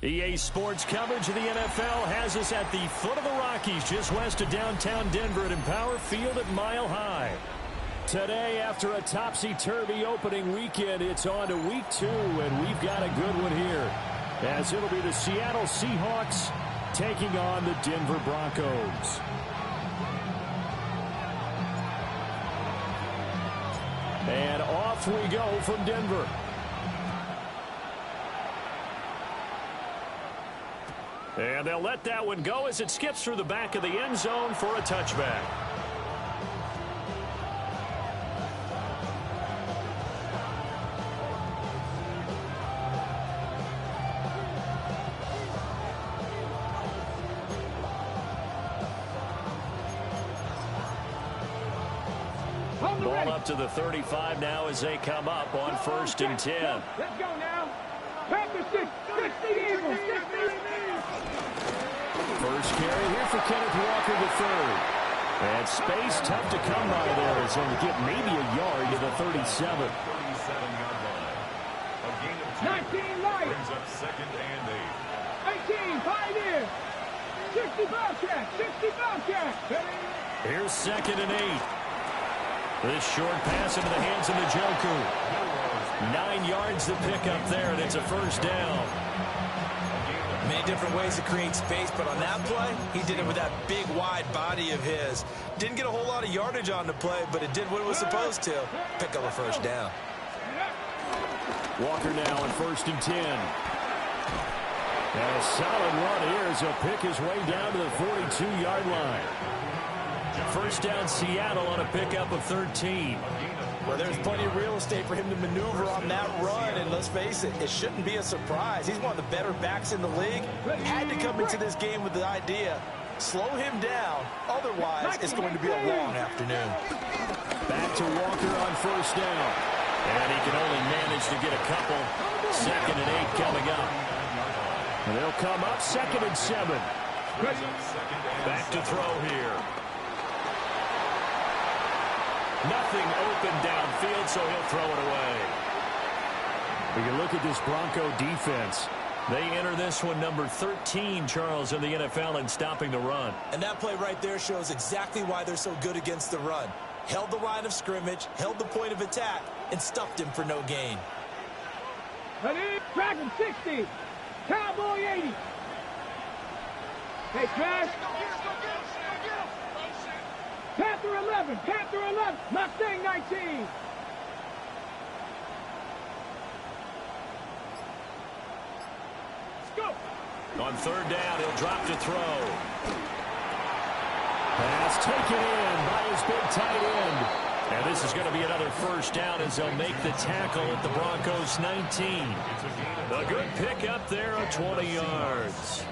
EA Sports coverage of the NFL has us at the foot of the Rockies, just west of downtown Denver at Empower Field at Mile High. Today, after a topsy-turvy opening weekend, it's on to week 2, and we've got a good one here, as it'll be the Seattle Seahawks taking on the Denver Broncos. And off we go from Denver. And they'll let that one go as it skips through the back of the end zone for a touchback. Ball up to the 35 now as they come up on 1st and 10. Let's go now. Packers 60 Eagles. First carry here for Kenneth Walker III. And space tough to come by there as he'll get maybe a yard to the 37. 19 light. Brings up 2nd and 8. 18 Pioneer. 60 Bobcat. 60 Bobcat. Here's 2nd and 8. This short pass into the hands of Njoku. 9 yards to pick up there, and it's a first down. Many different ways to create space, but on that play, he did it with that big, wide body of his. Didn't get a whole lot of yardage on the play, but it did what it was supposed to. Pick up a first down. Walker now on 1st and 10. And a solid run here as he'll pick his way down to the 42-yard line. First down Seattle on a pickup of 13. Well, there's plenty of real estate for him to maneuver on that run, and let's face it, it shouldn't be a surprise. He's one of the better backs in the league. Had to come into this game with the idea, slow him down, otherwise it's going to be a long afternoon. Back to Walker on 1st down. And he can only manage to get a couple. 2nd and 8 coming up. And they'll come up 2nd and 7. Back to throw here. Nothing open downfield, so he'll throw it away. We can look at this Bronco defense. They enter this one number 13, Charles, in the NFL in stopping the run. And that play right there shows exactly why they're so good against the run. Held the line of scrimmage, held the point of attack, and stuffed him for no gain. Dragon 60. Cowboy 80. Hey, Crash. Panther 11. Panther 11. Mustang 19. Let's go. On 3rd down, he'll drop to throw. Pass taken in by his big tight end. And this is going to be another first down as they'll make the tackle at the Broncos 19. A good pick up there of 20 yards.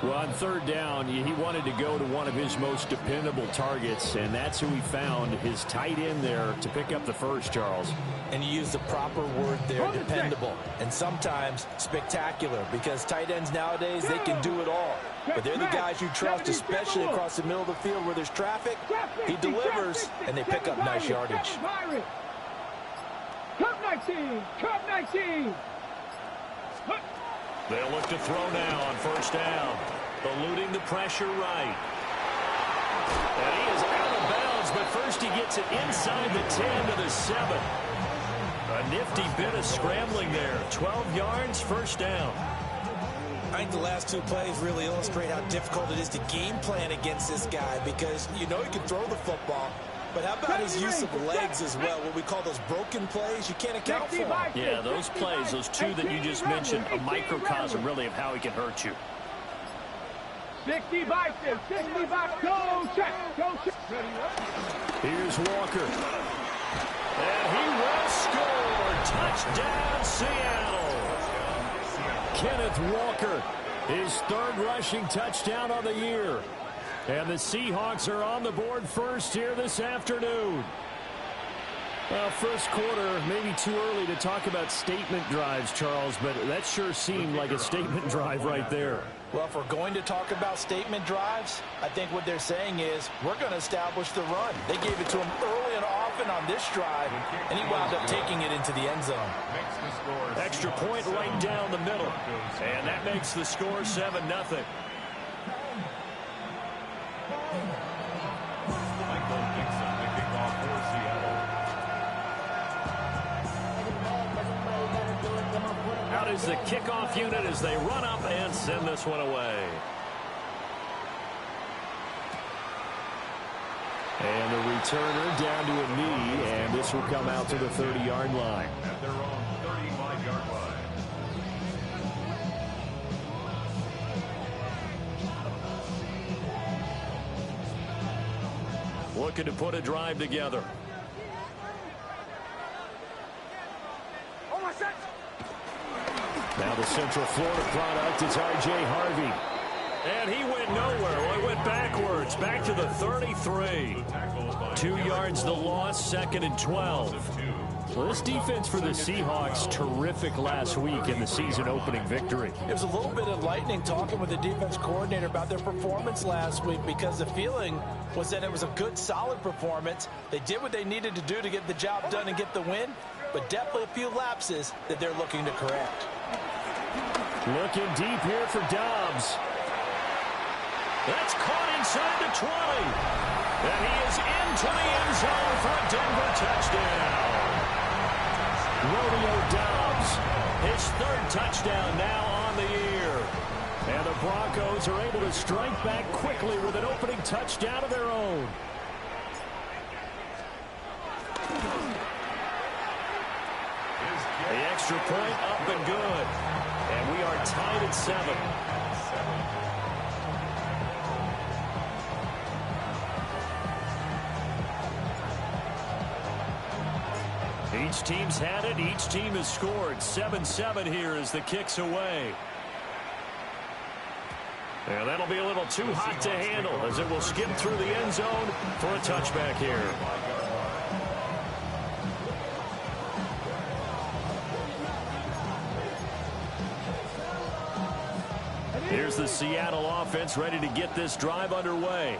Well, on 3rd down, he wanted to go to one of his most dependable targets, and that's who he found, his tight end there, to pick up the first, Charles. And you use the proper word there, dependable, and sometimes spectacular, because tight ends nowadays, they can do it all. But they're the guys you trust, especially across the middle of the field where there's traffic. He delivers, and they pick up nice yardage. Cup 19! Cup 19! They'll look to throw now on 1st down. Eluding the pressure right. And he is out of bounds, but first he gets it inside the 10 to the 7. A nifty bit of scrambling there. 12 yards, first down. I think the last 2 plays really illustrate how difficult it is to game plan against this guy, because you know he can throw the football, but how about his use of legs as well, what we call those broken plays? You can't account for them. Yeah, those plays, those 2 that you just mentioned, a microcosm really of how he can hurt you. 60 biceps, 60 biceps, go check, go check. Here's Walker. And he will score. Touchdown, Seattle. Kenneth Walker, his 3rd rushing touchdown of the year. And the Seahawks are on the board first here this afternoon. Well, first quarter, maybe too early to talk about statement drives, Charles, but that sure seemed like a statement drive right there. Well, if we're going to talk about statement drives, I think what they're saying is we're going to establish the run. They gave it to him early and often on this drive, and he wound up taking it into the end zone. Extra point right down the middle. And that makes the score 7-0. Out is the kickoff unit as they run up and send this one away. And the returner down to a knee, and this will come out to the 30-yard line. At their own 35-yard line. Looking to put a drive together. Now the Central Florida product is R.J. Harvey. And he went nowhere. Well, he went backwards. Back to the 33. 2 yards the loss, 2nd and 12. Well, this defense for the Seahawks, terrific last week in the season-opening victory. It was a little bit enlightening talking with the defense coordinator about their performance last week because the feeling was that it was a good, solid performance. They did what they needed to do to get the job done and get the win, but definitely a few lapses that they're looking to correct. Looking deep here for Dobbs. That's caught inside the 20. And he is into the end zone for a Denver touchdown. Romeo Dobbs, his 3rd touchdown now on the year. And the Broncos are able to strike back quickly with an opening touchdown of their own. The extra point up and good. And we are tied at 7. Each team's had it. Each team has scored. 7-7 here as the kick's away. And that'll be a little too hot to handle as it will skip through the end zone for a touchback here. Here's the Seattle offense ready to get this drive underway.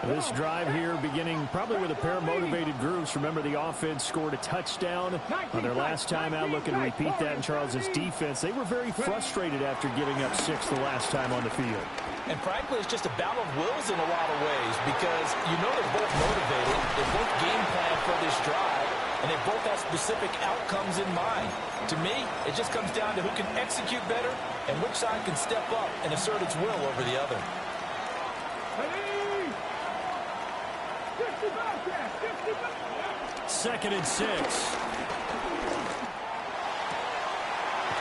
This drive here beginning probably with a pair of motivated groups. Remember, the offense scored a touchdown on their last time out. Looking to repeat that in Charles's defense. They were very frustrated after giving up 6 the last time on the field. And frankly, it's just a battle of wills in a lot of ways because you know they're both motivated. They both game plan for this drive, and they both have specific outcomes in mind. To me, it just comes down to who can execute better and which side can step up and assert its will over the other. 2nd and 6.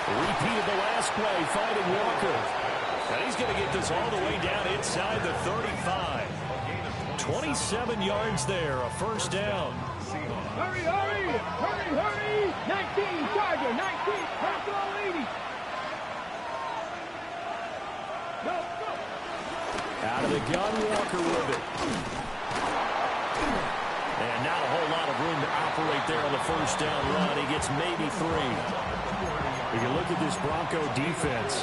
Repeated the last play, finding Walker. And he's going to get this all the way down inside the 35. 27 yards there, a 1st down. Hurry, hurry, hurry, hurry. 19, Charger, 19, Bronco 80. Go, go. Out of the gun, Walker with it. And not a whole lot of room to operate there on the 1st down run. He gets maybe 3. If you look at this Bronco defense,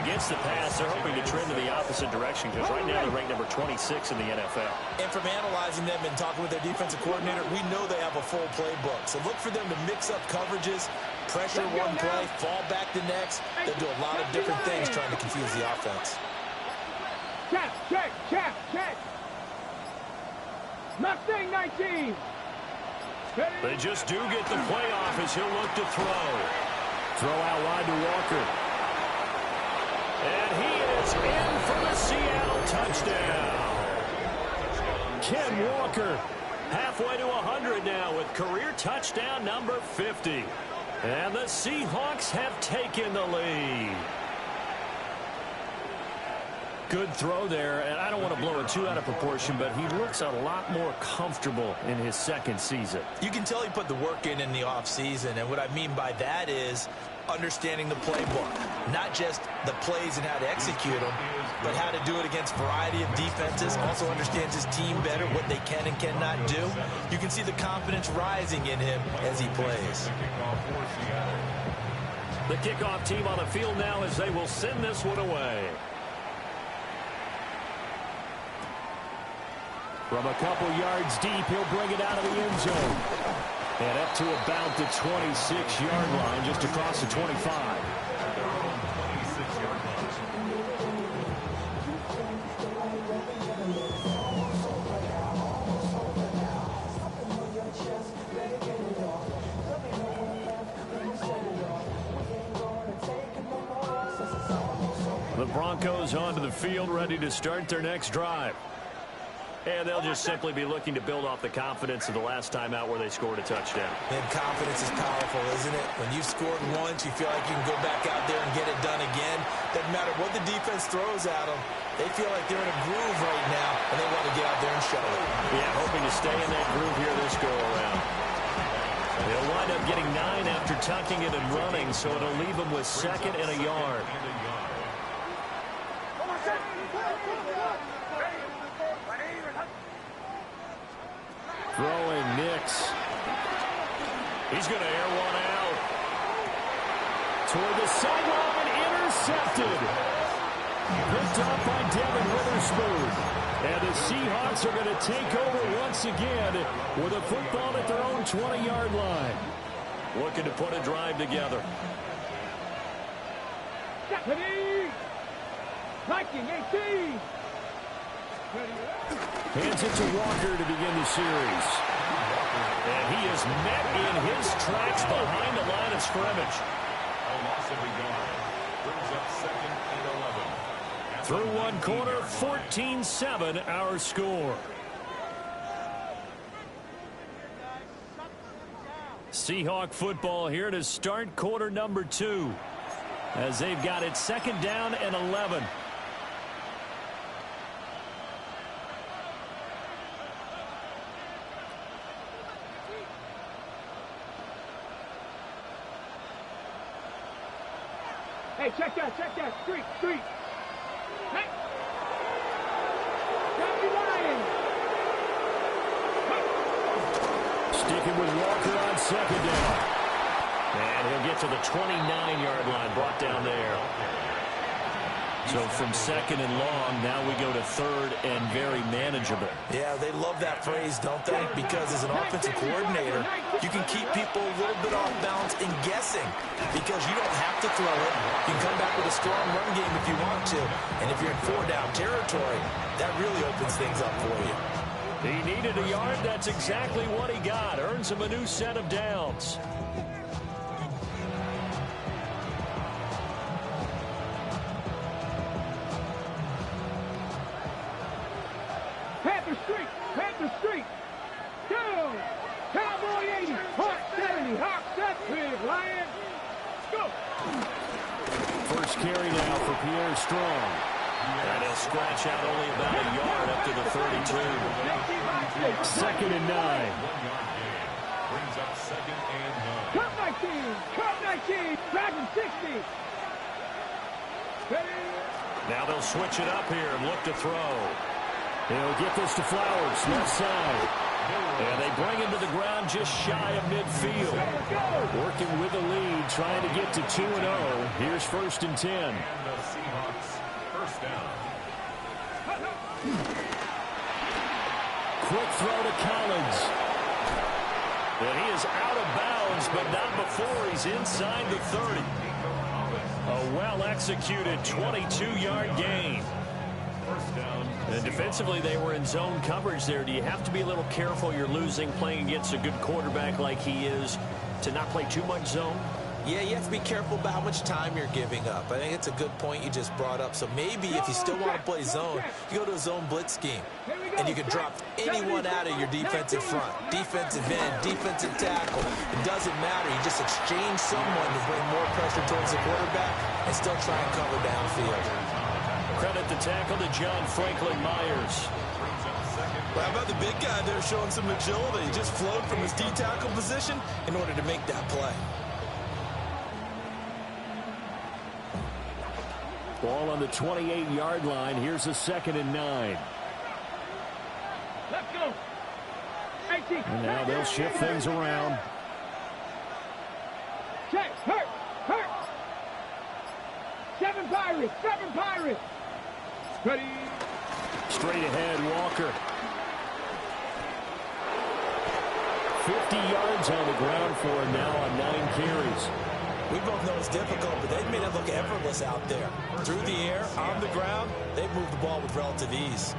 against the pass, they're hoping to trend in the opposite direction because right now they're ranked number 26 in the NFL. And from analyzing them and talking with their defensive coordinator, we know they have a full playbook. So look for them to mix up coverages, pressure one play, fall back the next. They'll do a lot of different things trying to confuse the offense. Check, check, check, check. Mustang 19. They just do get the play off as he'll look to throw. Throw out wide to Walker. And he is in for the Seattle touchdown. Ken Walker halfway to 100 now with career touchdown number 50. And the Seahawks have taken the lead. Good throw there, and I don't want to blow it too out of proportion, but he looks a lot more comfortable in his 2nd season. You can tell he put the work in the offseason, and what I mean by that is understanding the playbook. Not just the plays and how to execute them, but how to do it against a variety of defenses. Also understands his team better, what they can and cannot do. You can see the confidence rising in him as he plays. The kickoff team on the field now as they will send this one away. From a couple yards deep, he'll bring it out of the end zone. And up to about the 26-yard line, just across the 25. The Broncos onto the field, ready to start their next drive. And they'll just simply be looking to build off the confidence of the last time out where they scored a touchdown. And confidence is powerful, isn't it? When you've scored once, you feel like you can go back out there and get it done again. Doesn't matter what the defense throws at them. They feel like they're in a groove right now, and they want to get out there and show it. Yeah, hoping to stay in that groove here this go-around. They'll wind up getting 9 after tucking it and running, so it'll leave them with 2nd and a yard. Throwing Nix. He's going to air one out. Toward the sideline, intercepted. Picked up by Devin Witherspoon. And the Seahawks are going to take over once again with a football at their own 20-yard line. Looking to put a drive together. Viking 18. Hands it to Walker to begin the series. And he is met in his tracks behind the line of scrimmage. Through one quarter, 14-7 our score. Seahawk football here to start quarter number 2. As they've got it 2nd down and 11. Hey, check that. Street. Hey. Happy Lions. Sticking with Walker on 2nd down. And he'll get to the 29-yard line, brought down there. So from 2nd and long, now we go to 3rd and very manageable. Yeah, they love that phrase, don't they? Because as an offensive coordinator, you can keep people a little bit off balance and guessing because you don't have to throw it. You can come back with a strong run game if you want to. And if you're in 4-down territory, that really opens things up for you. He needed a yard. That's exactly what he got. Earns him a new set of downs. Panther Street. Go. Cowboy 80. Hawk 70. Hawk 70. Lions. Go. First carry now for Pierre Strong. And he'll scratch out only about a yard up to the 32. 2nd and 9. Brings up 2nd and 9. Cut 19. Dragon 60. Now they'll switch it up here and look to throw. He'll get this to Flowers, left side. And they bring him to the ground just shy of midfield. Working with the lead, trying to get to 2-0. Here's 1st and 10. And the Seahawks, 1st down. Quick throw to Collins. And he is out of bounds, but not before he's inside the 30. A well-executed 22-yard gain. And defensively, they were in zone coverage there. Do you have to be a little careful you're losing playing against a good quarterback like he is to not play too much zone? Yeah, you have to be careful about how much time you're giving up. I think it's a good point you just brought up. So maybe if you still want to play zone, you go to a zone blitz scheme. And you can drop anyone out of your defensive front. Defensive end, defensive tackle. It doesn't matter. You just exchange someone to bring more pressure towards the quarterback and still try and cover downfield. Credit the tackle to John Franklin Myers. Well, how about the big guy there showing some agility? He just flowed from his D-tackle position in order to make that play. Ball on the 28-yard line. Here's a 2nd and 9. Let's go. 18. And now they'll shift things around. Check. Hurt. Pirates. 7 Pirates. Ready. Straight ahead, Walker. 50 yards on the ground for him now on 9 carries. We both know it's difficult, but they've made it look effortless out there. Through the air, on the ground, they've moved the ball with relative ease.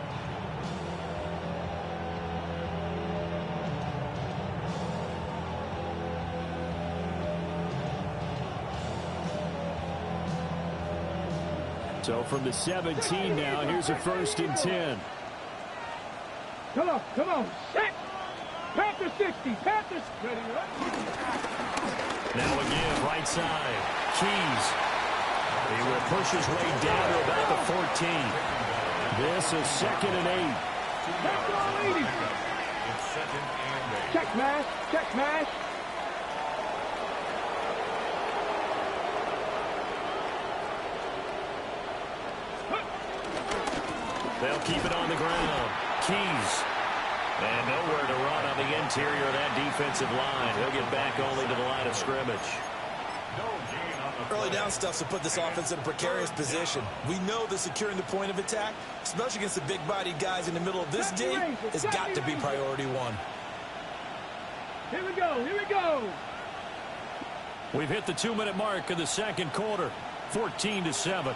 So from the 17 now, here's a 1st and 10. Come on, come on. Set. Panthers 60. Panthers. Ready, Now again, right side. Keys. He will push his way down to about the 14. This is 2nd and 8. That's all 80. It's 2nd and 8. Check smash. Check smash. They'll keep it on the ground. Keys. And nowhere to run on the interior of that defensive line. He'll get back only to the line of scrimmage. No gain on the Early play. down stuffs will put this offense in a precarious position. We know that securing the point of attack, especially against the big-bodied guys in the middle of this D, has got to be priority 1. Here we go. Here we go. We've hit the 2-minute mark of the 2nd quarter. 14-7.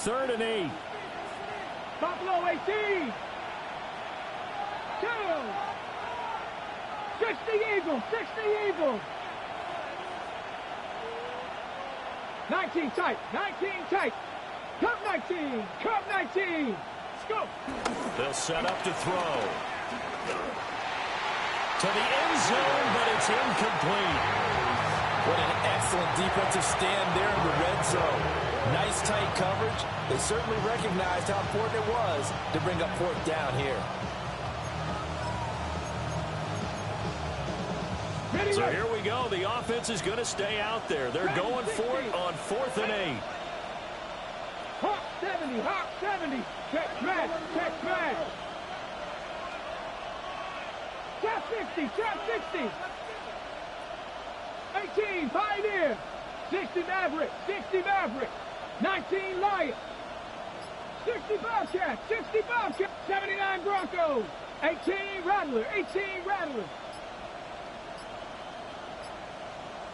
Third and 8. Buffalo 18. 2. 60 Eagles. 60 Eagles. 19 tight. 19 tight. Cup 19. Cup 19. Let's go. They'll set up to throw. To the end zone, but it's incomplete. What an excellent defensive stand there in the red zone. Nice tight coverage. They certainly recognized how important it was to bring up 4th down here. Ready, So ready. here we go. The offense is going to stay out there. They're going for it on 4th and 8. Hawk 70. Hawk 70. Check smash. Check smash. Trap 60. Trap 60. 18 Pioneer. 60 Maverick. 60 Maverick. 19 Lions. 60 Bobcats. 60 Bobcats. 79 Broncos. 18 Rattler. 18 Rattler.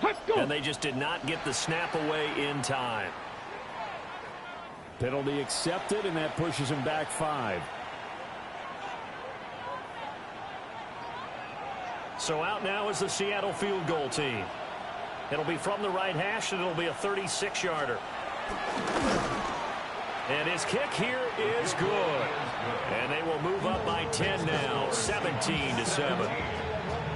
Let's go. And they just did not get the snap away in time. Penalty accepted, and that pushes him back 5. So out now is the Seattle field goal team. It'll be from the right hash, and it'll be a 36-yarder. And his kick here is good. And they will move up by 10 now, 17-7.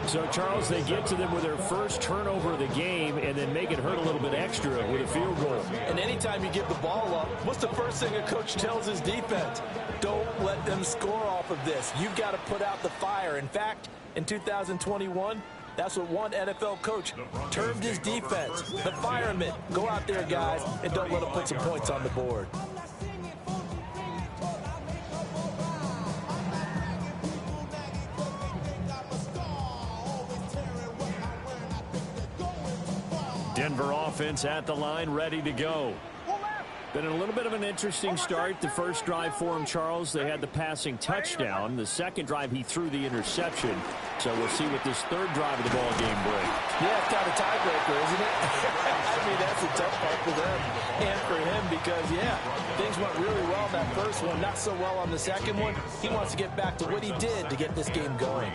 So, Charles, they get to them with their first turnover of the game and then make it hurt a little bit extra with a field goal. And anytime you give the ball up, what's the first thing a coach tells his defense? Don't let them score off of this. You've got to put out the fire. In fact, in 2021, that's what one NFL coach termed his defense, the firemen. Go out there, guys, and don't let them put some points on the board. Denver offense at the line, ready to go. Been a little bit of an interesting start. The first drive for him, Charles, they had the passing touchdown. The second drive, he threw the interception. So we'll see what this third drive of the ball game brings. Yeah, it's kind of a tiebreaker, isn't it? I mean, that's the tough part for them and for him because, yeah, things went really well in that first one, not so well on the second one. He wants to get back to what he did to get this game going.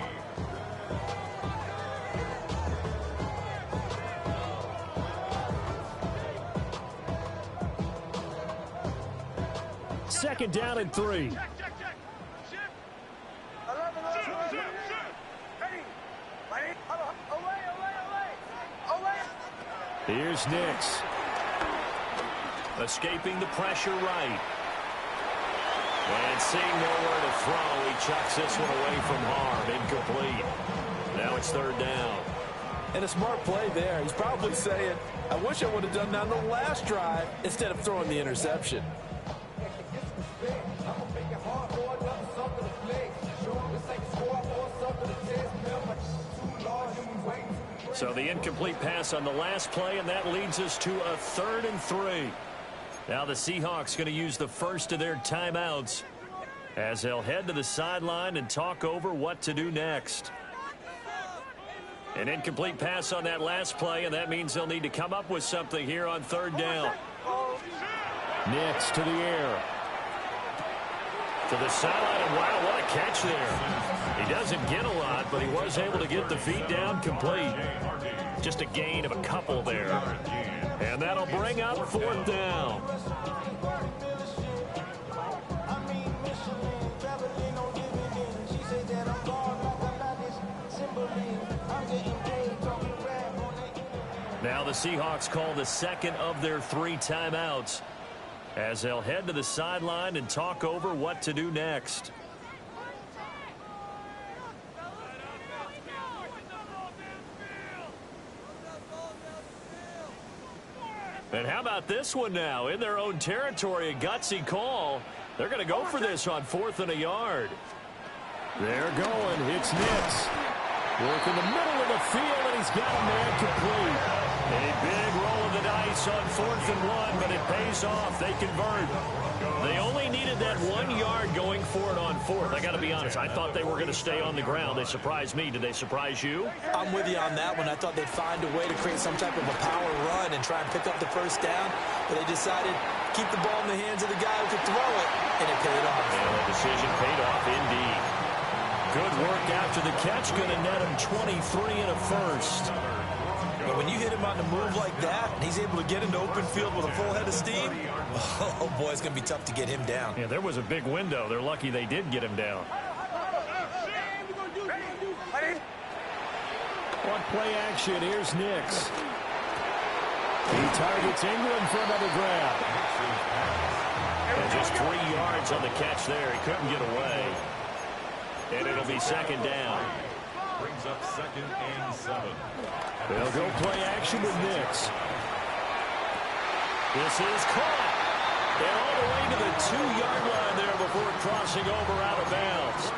Second down and 3. Here's Nix. Escaping the pressure right. And seeing nowhere to throw, he chucks this one away from harm. Incomplete. Now it's third down. And a smart play there. He's probably saying, I wish I would have done that on the last drive instead of throwing the interception. So the incomplete pass on the last play, and that leads us to a 3rd and 3. Now the Seahawks going to use the first of their timeouts as they'll head to the sideline and talk over what to do next. An incomplete pass on that last play, and that means they'll need to come up with something here on 3rd down. Nix to the air. To the sideline, and wow, what a catch there. He doesn't get a lot, but he was able to get the feet down complete. Just a gain of a couple there. And that'll bring up 4th down. Now the Seahawks call the second of their 3 timeouts as they'll head to the sideline and talk over what to do next. And how about this one now? In their own territory, a gutsy call. They're going to go for this on 4th and a yard. They're going. It's Nix. Work in the middle of the field, and he's got a man complete. A big roll of the dice on 4th and 1, but it pays off. They convert. They only needed that 1 yard going for it on 4th. I got to be honest, I thought they were going to stay on the ground. They surprised me. Did they surprise you? I'm with you on that one. I thought they'd find a way to create some type of a power run and try and pick up the 1st down, but they decided to keep the ball in the hands of the guy who could throw it, and it paid off. And the decision paid off indeed. Good work after the catch. Going to net him 23 and a 1st. But when you hit him on the move like that, and he's able to get into open field with a full head of steam, oh boy, it's going to be tough to get him down. Yeah, there was a big window. They're lucky they did get him down. On play action, here's Nix. He targets Ingram for another grab. And just 3 yards on the catch there. He couldn't get away. And it'll be 2nd down. Brings up 2nd and 7. They'll go play action with Nix. This is caught. And all the way to the 2-yard line there before crossing over out of bounds.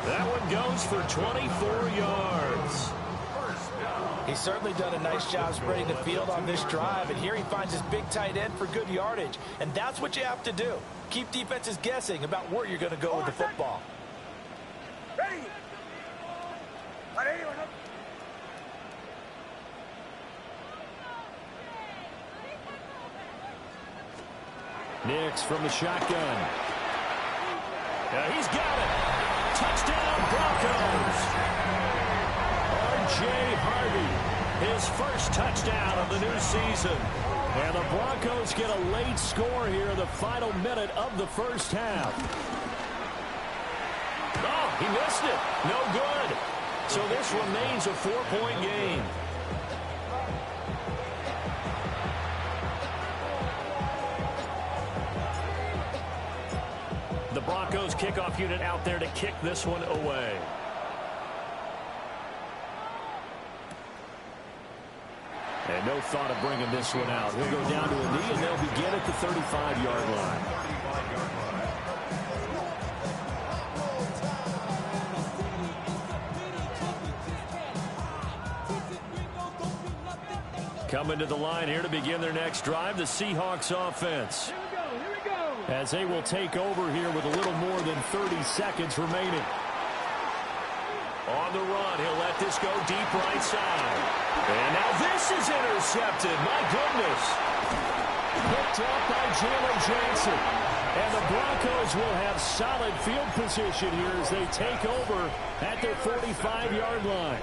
That one goes for 24 yards. He's certainly done a nice job spreading the field on this drive, and here he finds his big tight end for good yardage. And that's what you have to do. Keep defenses guessing about where you're going to go with the football. Nix from the shotgun. He's got it. Touchdown, Broncos. R.J. Harvey, his first touchdown of the new season. And the Broncos get a late score here in the final minute of the 1st half. Oh, he missed it. No good. So this remains a 4-point game. The Broncos kickoff unit out there to kick this one away. And no thought of bringing this one out. He'll go down to a knee, and they'll begin at the 35-yard line. Coming to the line here to begin their next drive, the Seahawks offense. As they will take over here with a little more than 30 seconds remaining. On the run, he'll let this go deep right side. And now this is intercepted. My goodness. Picked up by Jalen Johnson. And the Broncos will have solid field position here as they take over at their 45-yard line.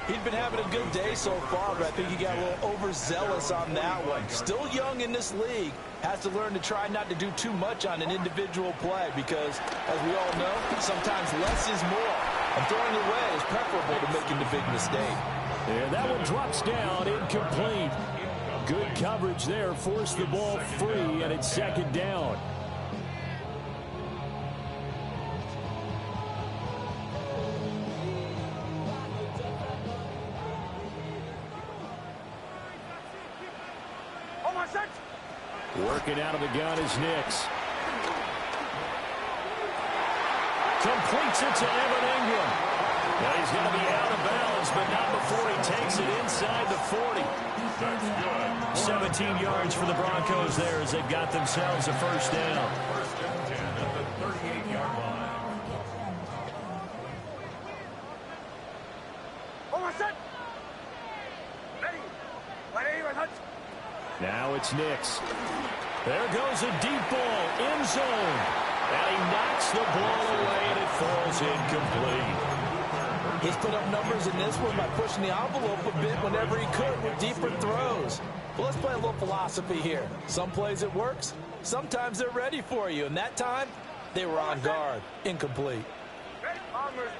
He'd been having a good day so far, but I think he got a little overzealous on that one. Still young in this league. Has to learn to try not to do too much on an individual play because, as we all know, sometimes less is more. And throwing away is preferable to making the big mistake. And that one drops down, incomplete. Good coverage there, forced the ball free, and it's 2nd down. Working out of the gun is Nix. Completes it to Evan Ingram. Now he's going to be out of bounds, but not before he takes it inside the 40. 17 yards for the Broncos there as they've got themselves a first down. First and 10 at the 38-yard line. Now it's Nix. There goes a deep ball, end zone. And he knocks the ball away, and it falls incomplete. He's put up numbers in this one by pushing the envelope a bit whenever he could with deeper throws. But let's play a little philosophy here. Some plays it works. Sometimes they're ready for you. And that time, they were on guard. Incomplete. Bombers.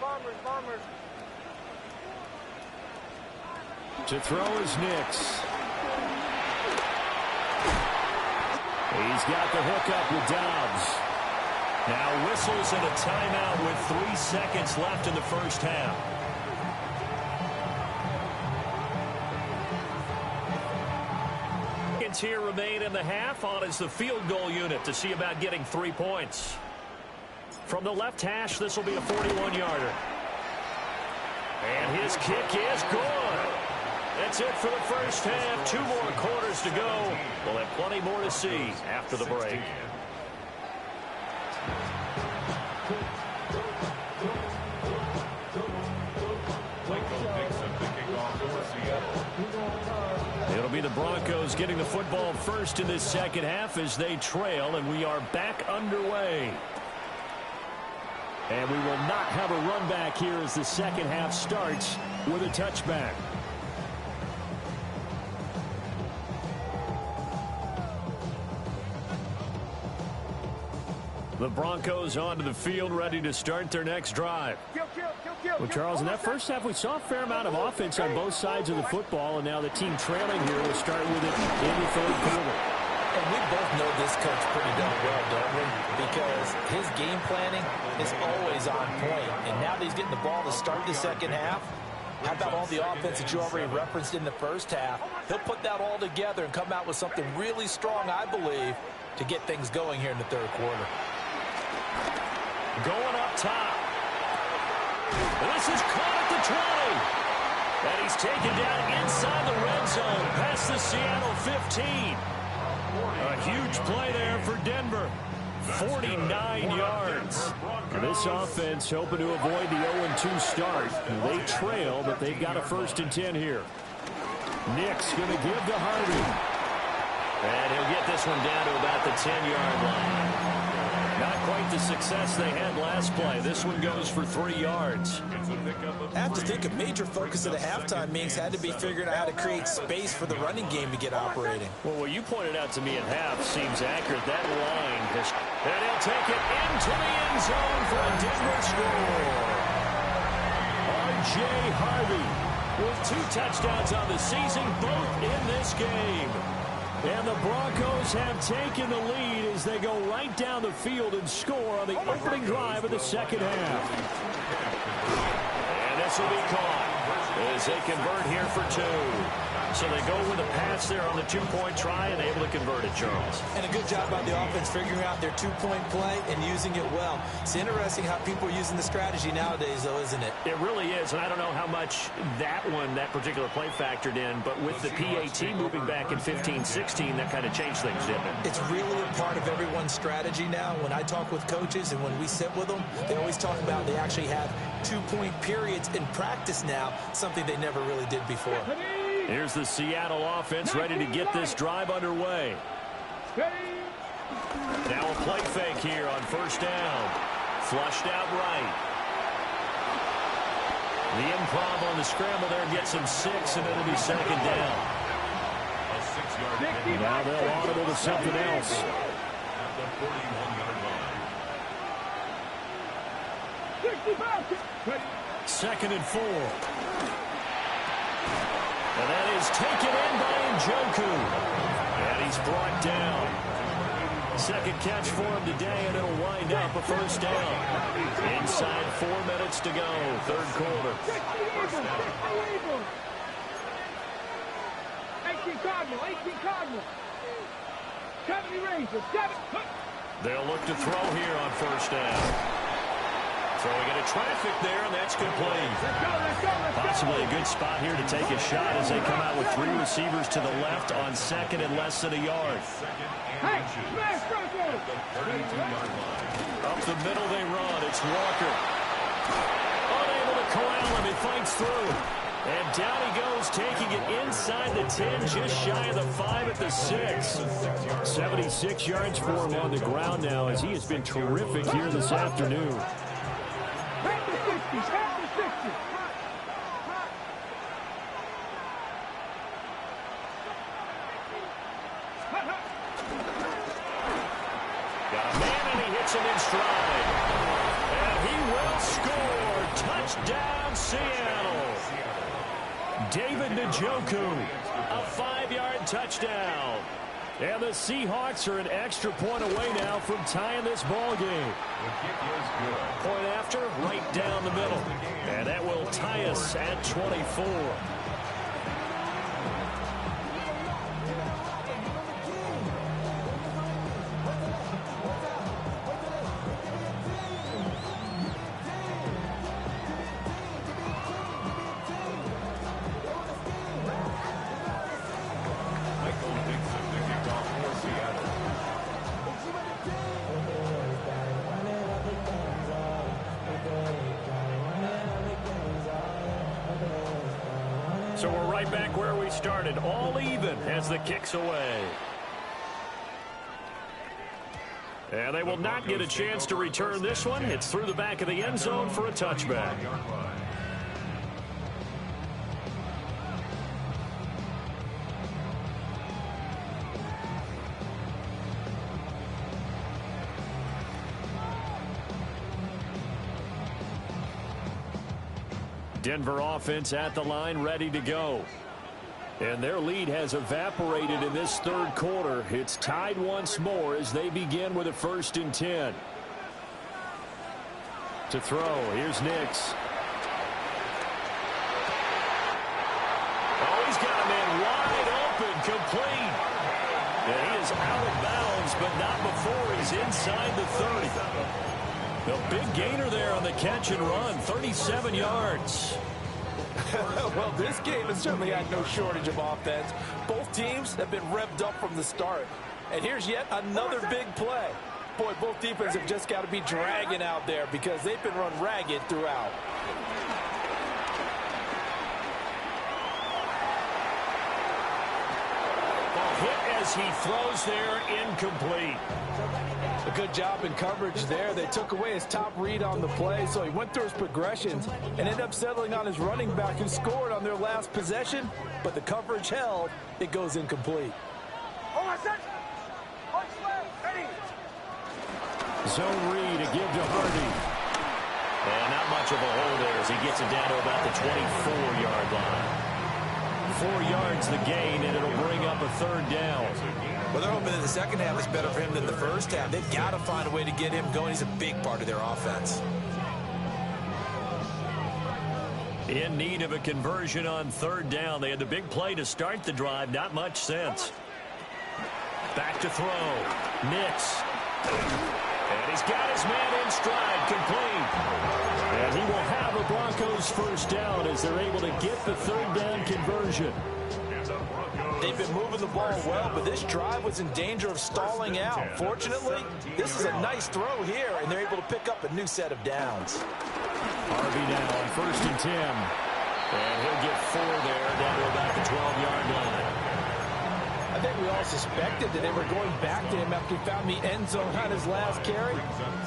To throw is Nix. He's got the hookup with Dobbs. Now whistles and a timeout with 3 seconds left in the first half. Seconds here remain in the half on as the field goal unit to see about getting 3 points. From the left hash, this will be a 41-yarder. And his kick is good. That's it for the first half. 2 more quarters to go. We'll have plenty more to see after the break. It'll be the Broncos getting the football first in this second half as they trail, and we are back underway. And we will not have a run back here as the second half starts with a touchback. The Broncos onto the field, ready to start their next drive. Well, Charles, in that first half, we saw a fair amount of offense on both sides of the football, and now the team trailing here will start with it in the third quarter. And we both know this coach pretty darn well, don't we? Because his game planning is always on point. And now that he's getting the ball to start the second half, how about all the offense that you already referenced in the first half? He'll put that all together and come out with something really strong, I believe, to get things going here in the third quarter. Going up top. This is caught at the 20. And he's taken down inside the red zone past the Seattle 15. A huge play there for Denver. 49 yards. And this offense hoping to avoid the 0-2 start. They trail, but they've got a 1st and 10 here. Nick's going to give to Harvey. And he'll get this one down to about the 10-yard line. Not quite the success they had last play. This one goes for 3 yards. I have to think a major focus of the halftime meetings had to be figuring out how to create space for the running game to get operating. Well, what you pointed out to me at half seems accurate. That line has... And he'll take it into the end zone for a Denver score. R.J. Harvey with 2 touchdowns on the season, both in this game. And the Broncos have taken the lead as they go right down the field and score on the opening drive of the second half. And this will be caught as they convert here for 2. So they go with a pass there on the 2-point try and able to convert it, Charles. And a good job by the offense figuring out their 2-point play and using it well. It's interesting how people are using the strategy nowadays, though, isn't it? It really is, and I don't know how much that particular play factored in, but with the PAT moving back in 15-16, that kind of changed things, didn't it? It's really a part of everyone's strategy now. When I talk with coaches and when we sit with them, they always talk about they actually have 2-point periods in practice now, something they never really did before. Here's the Seattle offense ready to get this drive underway. Now a play fake here on 1st down. Flushed out right. The improv on the scramble there gets him 6, and it'll be 2nd down. Now they'll audible to something else. At the 41-yard line. 2nd and 4. And that is taken in by Njoku. And he's brought down. 2nd catch for him today, and it'll wind up a 1st down. Inside 4 minutes to go, 3rd quarter. 18 Cardinal. 70 Rangers. 7. They'll look to throw here on first down. Throwing into traffic there, and that's complete. Let's go. Possibly a good spot here to take a shot as they come out with 3 receivers to the left on second and less than a yard. Hey, smash Broncos. Up the middle they run. It's Walker. Unable to corral him. He fights through. And down he goes, taking it inside the 10, just shy of the 5 at the 6. 76 yards for him on the ground now as he has been terrific here this afternoon. Back to 60. Back to 60. Got a man, and he hits him in stride. And he will score. Touchdown, Seattle. David Njoku, a 5-yard touchdown. And the Seahawks are an extra point away now from tying this ball game. Point after, right down the middle. And that will tie us at 24. So we're right back where we started, all even as the kick's away. And they will not get a chance to return this one. It's through the back of the end zone for a touchback. Denver offense at the line, ready to go. And their lead has evaporated in this third quarter. It's tied once more as they begin with a 1st and 10. To throw, here's Nix. Oh, he's got a man wide open, complete. And he is out of bounds, but not before he's inside the 30. The big gainer there on the catch and run, 37 yards. Well, this game has certainly had no shortage of offense. Both teams have been revved up from the start. And here's yet another big play. Boy, both defenses have just got to be dragging out there because they've been run ragged throughout. Ball hit as he throws there, incomplete. A good job in coverage there. They took away his top read on the play, so he went through his progressions and ended up settling on his running back who scored on their last possession, but the coverage held. It goes incomplete. Zone read to give to Hardy. And not much of a hole there as he gets it down to about the 24-yard line. 4 yards the gain, and it'll bring up a 3rd down. Well, they're hoping that the second half is better for him than the first half. They've got to find a way to get him going. He's a big part of their offense. In need of a conversion on 3rd down. They had the big play to start the drive. Not much sense. Back to throw. Nix. And he's got his man in stride, complete. And he will have a Broncos 1st down as they're able to get the 3rd down conversion. They've been moving the ball well, but this drive was in danger of stalling out. Fortunately, this is a nice throw here, and they're able to pick up a new set of downs. Harvey now on 1st and 10. And he'll get 4 there, down to about the 12-yard line. I think we all suspected that they were going back to him after he found the end zone on his last carry,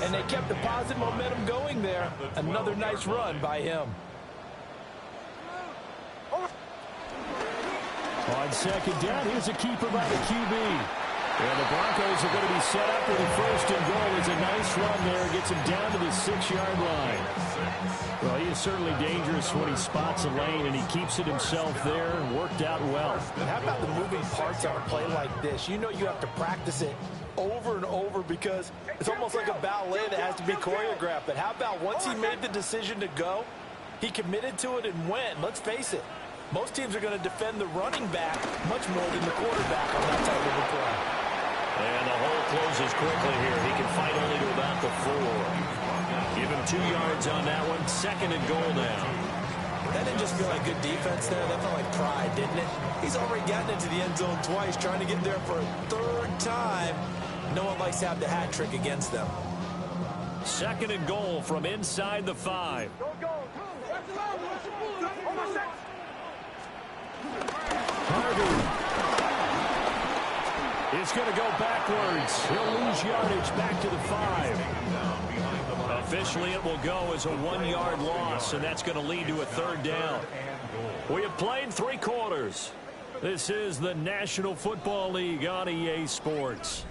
and they kept the positive momentum going there. Another nice run by him. On 2nd down, here's a keeper by the QB. And the Broncos are going to be set up with a 1st and goal. It's a nice run there. Gets him down to the 6-yard line. Well, he is certainly dangerous when he spots a lane, and he keeps it himself there and worked out well. But how about the moving parts on a play like this? You know you have to practice it over and over because it's almost like a ballet that has to be choreographed. But how about once he made the decision to go, he committed to it and went. Let's face it. Most teams are going to defend the running back much more than the quarterback on that type of a play. And the hole closes quickly here. He can fight only to about the 4. Give him 2 yards on that one. 2nd and goal now. That didn't just feel like good defense there. That felt like pride, didn't it? He's already gotten into the end zone twice, trying to get there for a 3rd time. No one likes to have the hat trick against them. 2nd and goal from inside the 5. Harvey. It's going to go backwards. He'll lose yardage back to the 5. Officially, it will go as a 1-yard loss, and that's going to lead to a 3rd down. We have played 3 quarters. This is the National Football League on EA Sports.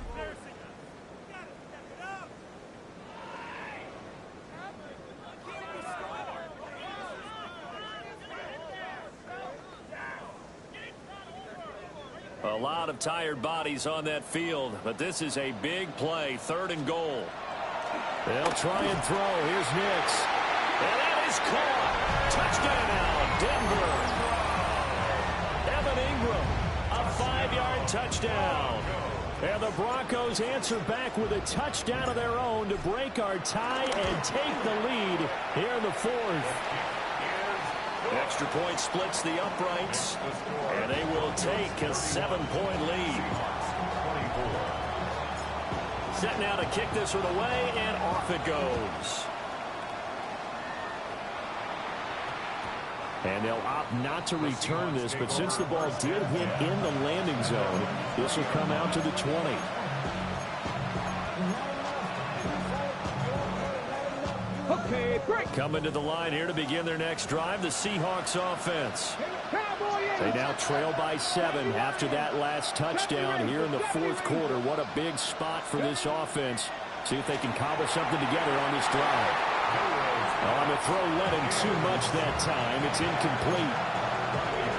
A lot of tired bodies on that field, but this is a big play. 3rd and goal. They'll try and throw. Here's Nix. And that is caught. Touchdown, Denver. Evan Ingram, a 5-yard touchdown. And the Broncos answer back with a touchdown of their own to break our tie and take the lead here in the 4th. Extra point splits the uprights, and they will take a 7-point lead. Set now to kick this one away, and off it goes. And they'll opt not to return this, but since the ball did hit in the landing zone, this will come out to the 20. Okay, break. Coming to the line here to begin their next drive, the Seahawks offense. They now trail by 7 after that last touchdown here in the 4th quarter. What a big spot for this offense. See if they can cobble something together on this drive. On the throw, led him too much that time. It's incomplete.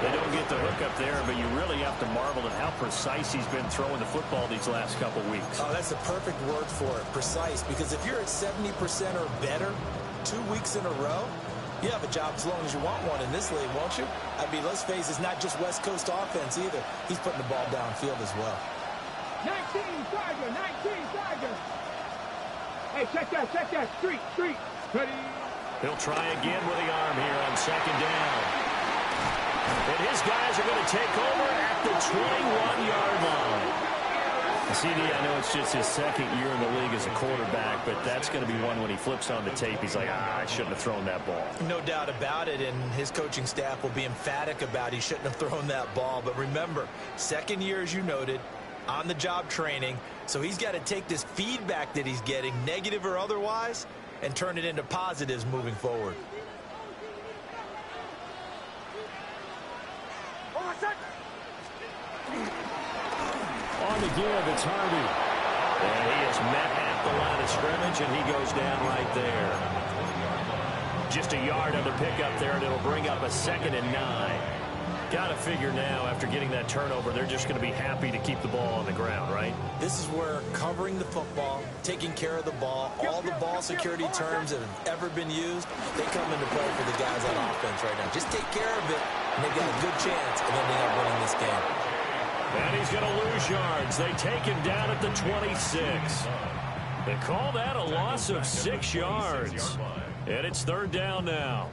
They don't get the hook up there, but you really have to marvel at how precise he's been throwing the football these last couple weeks. Oh, that's the perfect word for it, precise, because if you're at 70% or better 2 weeks in a row, you have a job as long as you want one in this league, won't you? I mean, let's face it, it's not just West Coast offense either. He's putting the ball downfield as well. 19 Tiger, 19 Tiger. Hey, check that, street, ready. He'll try again with the arm here on 2nd down. And his guys are going to take over at the 21-yard line. CD, I know it's just his 2nd year in the league as a quarterback, but that's going to be one when he flips on the tape. He's like, I shouldn't have thrown that ball. No doubt about it, and his coaching staff will be emphatic about he shouldn't have thrown that ball. But remember, 2nd year, as you noted, on-the-job training, so he's got to take this feedback that he's getting, negative or otherwise, and turn it into positives moving forward. On the give, it's Harvey. And he is met at the line of scrimmage, and he goes down right there. Just a yard on the pickup there, and it'll bring up a 2nd and 9. Got to figure now, after getting that turnover, they're just going to be happy to keep the ball on the ground, right? This is where covering the football, taking care of the ball, all the ball security terms that have ever been used, they come into play for the guys on offense right now. Just take care of it, and they've got a good chance of ending up winning this game. And he's going to lose yards. They take him down at the 26. They call that a loss of 6 yards. And it's 3rd down now.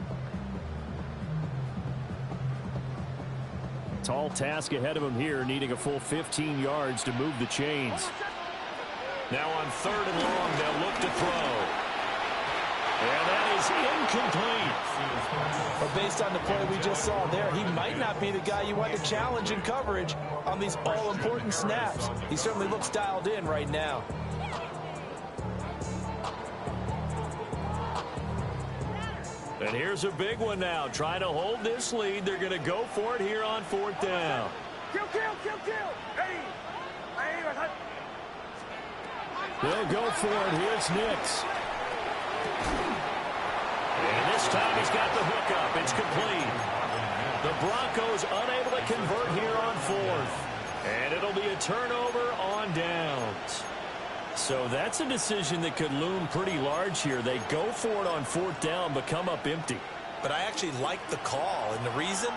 Tall task ahead of him here, needing a full 15 yards to move the chains. Now on 3rd and long, they'll look to throw. And that is incomplete. But based on the play we just saw there, he might not be the guy you want to challenge in coverage on these all-important snaps. He certainly looks dialed in right now. And here's a big one now. Trying to hold this lead. They're going to go for it here on 4th down. Kill. They'll go for it. Here's Nix. And this time he's got the hook up. It's complete. The Broncos unable to convert here on 4th. And it'll be a turnover on downs. So that's a decision that could loom pretty large here. They go for it on 4th down, but come up empty. But I actually like the call, and the reason,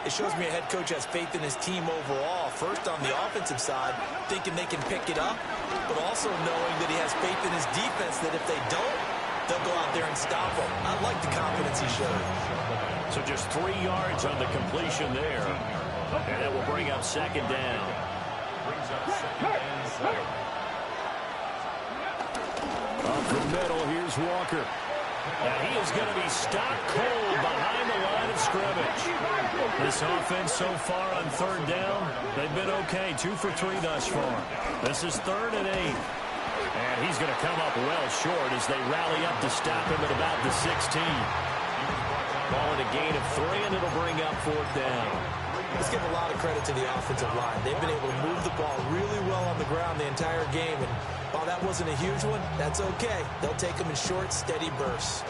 It shows me a head coach has faith in his team overall. First on the offensive side, thinking they can pick it up, but also knowing that he has faith in his defense that if they don't, they'll go out there and stop them. I like the confidence he showed. So just 3 yards on the completion there. And that will bring up second down. Brings up second and 7. Up the middle, here's Walker. And he is going to be stopped cold behind the line of scrimmage. This offense so far on third down, they've been okay. 2 for 3 thus far. This is 3rd and 8. And he's going to come up well short as they rally up to stop him at about the 16. Ball at a gain of 3, and it'll bring up 4th down. Let's give a lot of credit to the offensive line. They've been able to move the ball really well on the ground the entire game. And while that wasn't a huge one, that's okay. They'll take them in short, steady bursts.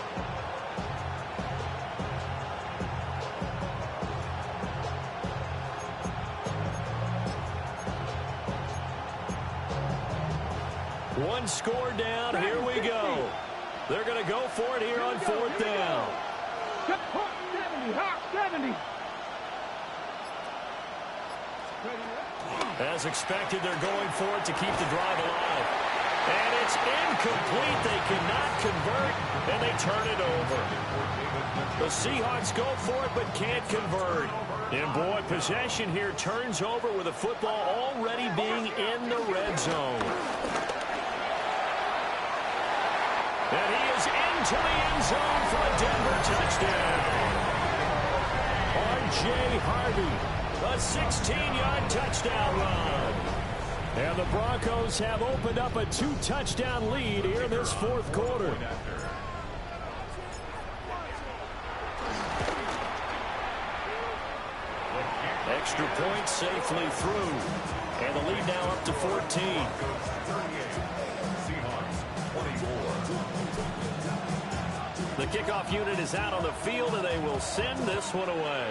One score down. Here we go. They're going to go for it here on 4th down. 70. As expected, they're going for it to keep the drive alive. And it's incomplete. They cannot convert, and they turn it over. The Seahawks go for it but can't convert. And, boy, possession here turns over with the football already being in the red zone. And he is into the end zone for a Denver touchdown. R.J. Harvey. A 16-yard touchdown run. And the Broncos have opened up a 2-touchdown lead here in this 4th quarter. Extra point safely through. And the lead now up to 14. The kickoff unit is out on the field, and they will send this one away.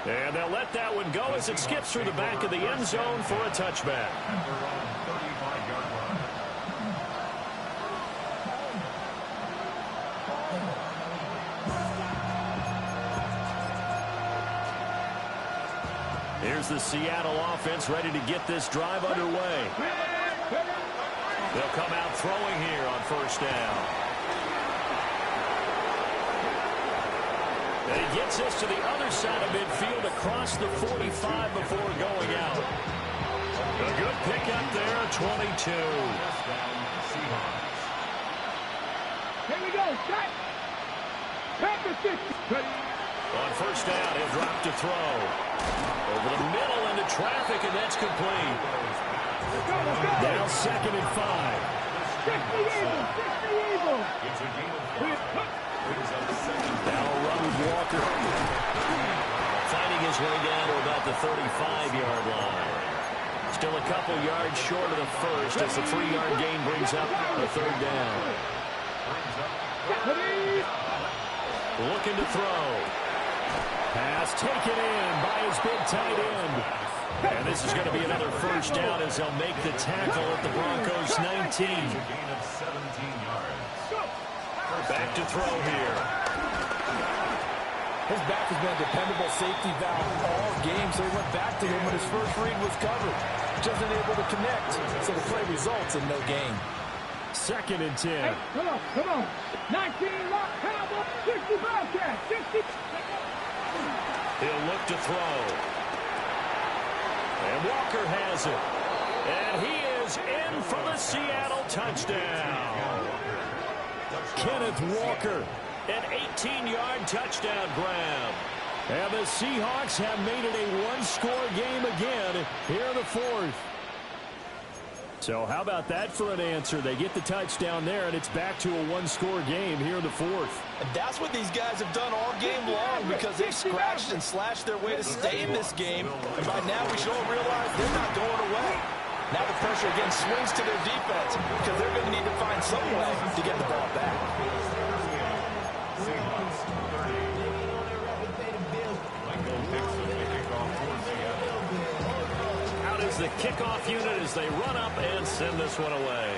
And they'll let that one go as it skips through the back of the end zone for a touchback. Here's the Seattle offense ready to get this drive underway. They'll come out throwing here on 1st down. And he gets this to the other side of midfield across the 45 before going out. A good pickup there at 22. Here we go. Set. Packers 50. On 1st down, he'll drop to throw. Over the middle into traffic, and that's complete. Now 2nd and 5. 60 evil. Now a run with Walker. Finding his way down to about the 35-yard line. Still a couple yards short of the first as the 3-yard gain brings up a 3rd down. Looking to throw. Pass taken in by his big tight end. And this is going to be another 1st down as they'll make the tackle at the Broncos 19. Back to throw here. His back has been a dependable safety valve all game, so he went back to him when his first read was covered. Just unable to connect, so the play results in no gain. 2nd and 10. Hey, come on. 19 lock, Cowboy, 60 Bobcat, 60. He'll look to throw. And Walker has it. And he is in for the Seattle touchdown. Kenneth Walker, an 18-yard touchdown grab. And the Seahawks have made it a 1-score game again here in the 4th. So how about that for an answer? They get the touchdown there, and it's back to a 1-score game here in the 4th. And that's what these guys have done all game long because they've scratched and slashed their way to stay in this game. And by now we should all realize they're not going away. Now the pressure again swings to their defense because they're going to need to find some way to get the ball back. Out is the kickoff unit as they run up and send this one away.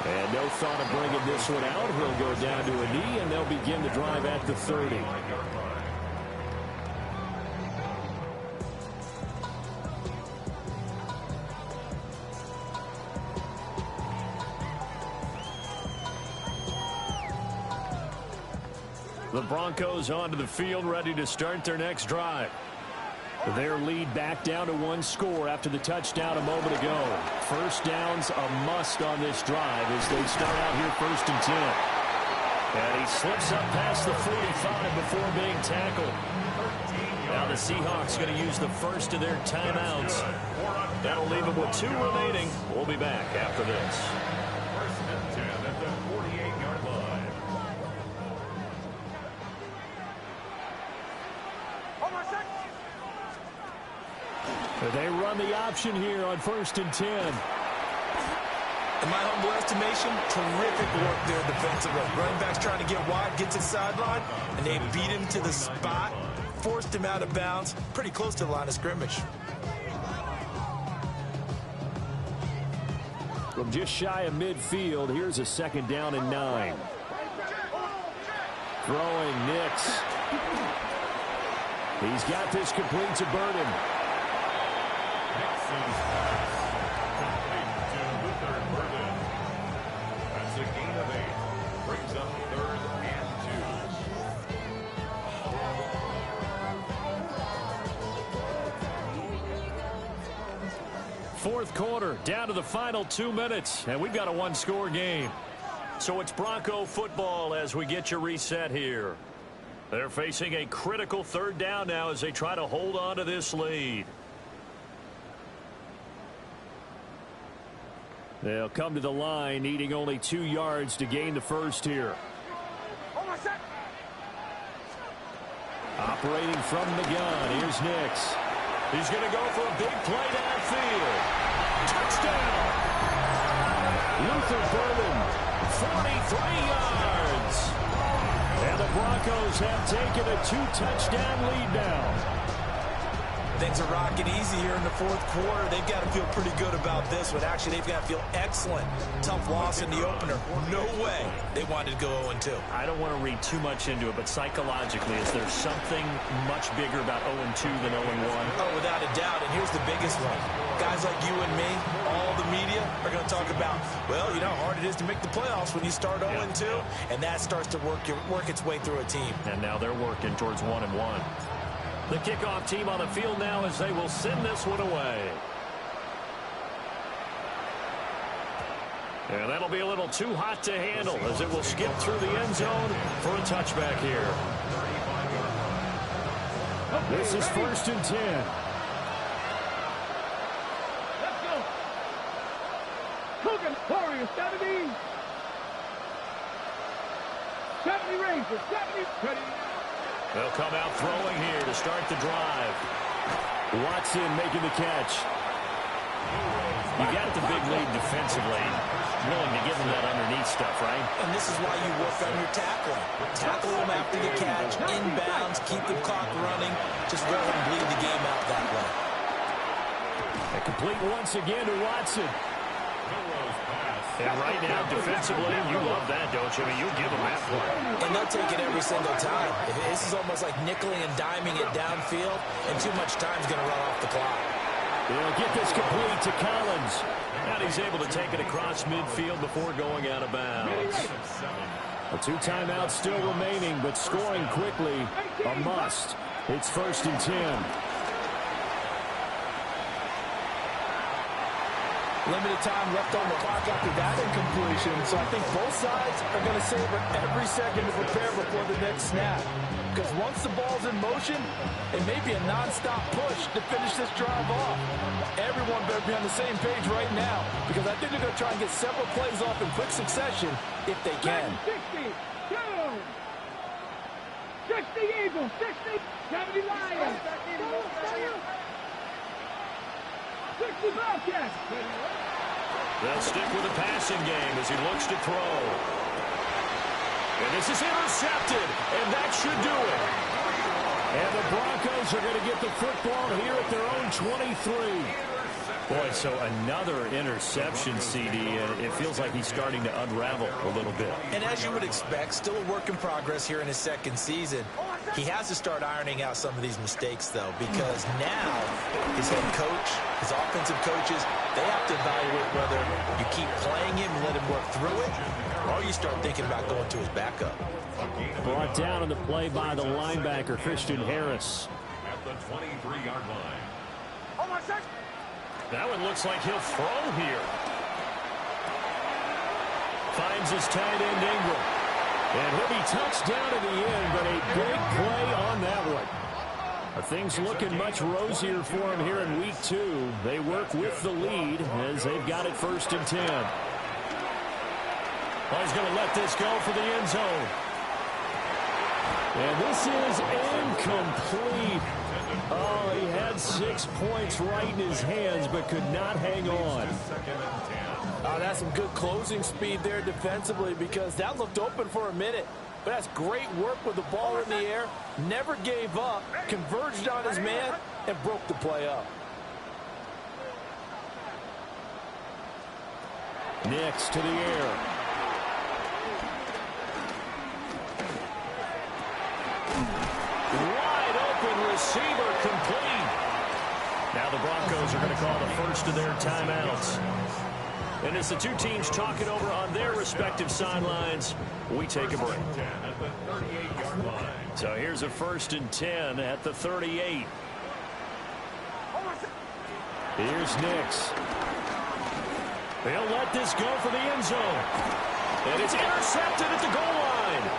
And no thought of bringing this one out. He'll go down to a knee, and they'll begin the drive at the 30. The Broncos onto the field, ready to start their next drive. Their lead back down to one score after the touchdown a moment ago. First down's a must on this drive as they start out here 1st and 10. And he slips up past the 45 before being tackled. Now the Seahawks going to use the first of their timeouts. That'll leave them with 2 remaining. We'll be back after this. 1st and 10 at the 48-yard line. They run the option here on 1st and 10. In my humble estimation, terrific work there defensively. Running back's trying to get wide, gets his sideline, and they beat him to the spot, forced him out of bounds, pretty close to the line of scrimmage. From just shy of midfield, here's a 2nd down and 9. Throwing Nix. He's got this complete to Burden. That's a gain of 8. Brings up 3rd and 2. 4th quarter, down to the final 2 minutes, and we've got a 1-score game. So it's Bronco football as we get your reset here. They're facing a critical 3rd down now as they try to hold on to this lead. They'll come to the line, needing only 2 yards to gain the first here. Operating from the gun, here's Nix. He's going to go for a big play downfield. Touchdown! Luther Burden, 43 yards. And the Broncos have taken a 2-touchdown lead now. Things are rocking easy here in the 4th quarter. They've got to feel pretty good about this one. Actually, they've got to feel excellent. Tough loss in the opener. No way they wanted to go 0-2. I don't want to read too much into it, but psychologically, is there something much bigger about 0-2 than 0-1? Oh, without a doubt. And here's the biggest one. Guys like you and me, all the media, are going to talk about, well, you know how hard it is to make the playoffs when you start 0-2. And that starts to work its way through a team. And now they're working towards 1-1. The kickoff team on the field now as they will send this one away. And that'll be a little too hot to handle as it will skip through the end zone for a touchback here. This is 1st and 10. Let's go. Coogan, Warriors, 70. 70 Rangers, 70. Ready. They'll come out throwing here to start the drive. Watson making the catch. You got the big lead defensively. Willing to give them that underneath stuff, right? And this is why you work on your tackling. Tackle them after the catch, inbounds, keep the clock running. Just let them bleed the game out that way. And complete once again to Watson. And right now, defensively, you love that, don't you? I mean, you'll give them that play. And they'll take it every single time. This is almost like nickeling and diming it downfield, and too much time's going to run off the clock. They'll get this complete to Collins. And he's able to take it across midfield before going out of bounds. A 2 timeouts still remaining, but scoring quickly, a must. It's 1st and 10. Limited time left on the clock after that incompletion. So I think both sides are going to savor every second to prepare before the next snap. Because once the ball's in motion, it may be a nonstop push to finish this drive off. Everyone better be on the same page right now, because I think they're going to try and get several plays off in quick succession if they can. 60, 60 Eagles, 60, 70 Lions, 60 Bobcats. They'll stick with the passing game as he looks to throw. And this is intercepted, and that should do it. And the Broncos are going to get the football here at their own 23. Boy, so another interception, CD. It feels like he's starting to unravel a little bit. And as you would expect, still a work in progress here in his second season. He has to start ironing out some of these mistakes, though, because now his head coach, his offensive coaches, they have to evaluate whether you keep playing him and let him work through it, or you start thinking about going to his backup. Brought down on the play by the linebacker, Christian Harris. At the 23-yard line. That one looks like he'll throw here. Finds his tight end, Ingram. And he'll be touched down at the end, but a big play on that one. Things looking much rosier for him here in week 2. They work with the lead as they've got it 1st and 10. Well, he's going to let this go for the end zone. And this is incomplete. Oh, he had 6 points right in his hands, but could not hang on. Oh, that's some good closing speed there defensively, because that looked open for a minute. But that's great work with the ball in the air. Never gave up, converged on his man, and broke the play up. Nix to the air. Wide open receiver, complete. Now the Broncos are going to call the first of their timeouts. And as the two teams talk it over on their respective sidelines, we take a break. So here's a 1st and 10 at the 38. Here's Nix. They'll let this go for the end zone. And it's intercepted at the goal line.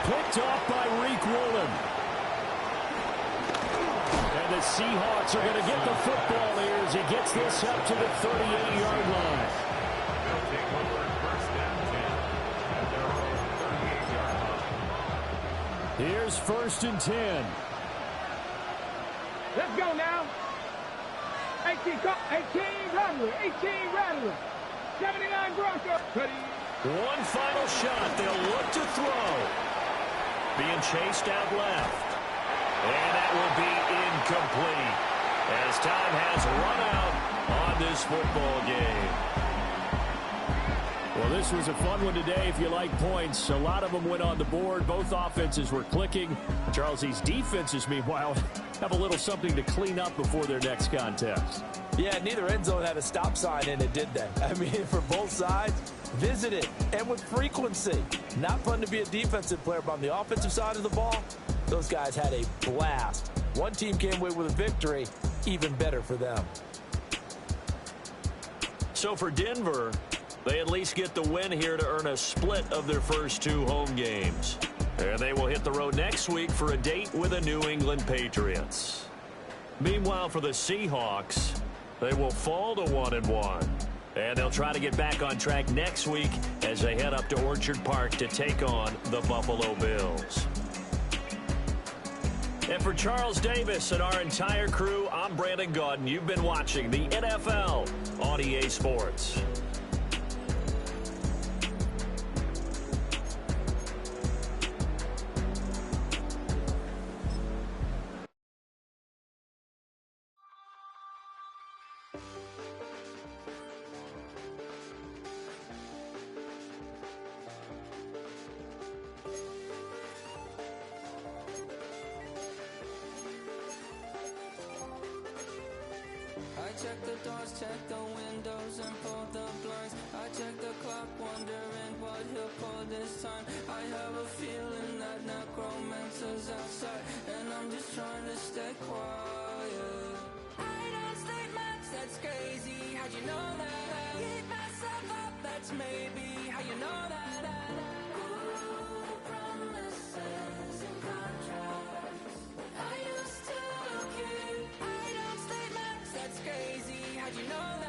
Picked off by Reek Woolen. And the Seahawks are going to get the football here as he gets this up to the 38-yard line. Here's 1st and 10. Let's go now. 18 Rattler. 18 Rattler. 79 Broncos. One final shot. They'll look to throw. Being chased out left. And that will be incomplete as time has run out on this football game. Well, this was a fun one today if you like points. A lot of them went on the board. Both offenses were clicking. Charles, these defenses, meanwhile, have a little something to clean up before their next contest. Yeah, neither end zone had a stop sign in it, did they? I mean, for both sides, visit it, and with frequency. Not fun to be a defensive player, but on the offensive side of the ball, those guys had a blast. One team came away with a victory, even better for them. So for Denver, they at least get the win here to earn a split of their first 2 home games. And they will hit the road next week for a date with the New England Patriots. Meanwhile, for the Seahawks, they will fall to 1-1. And they'll try to get back on track next week as they head up to Orchard Park to take on the Buffalo Bills. And for Charles Davis and our entire crew, I'm Brandon Gaudin. You've been watching the NFL on EA Sports. Check the doors, check the windows, and pull the blinds. I check the clock, wondering what he'll pull this time. I have a feeling that necromancer's outside, and I'm just trying to stay quiet. I don't stay much, that's crazy. How'd you know that? Keep myself up, that's maybe how you know that. Ooh, promises and contracts. I used to keep. I don't stay much, that's crazy. How'd you know that?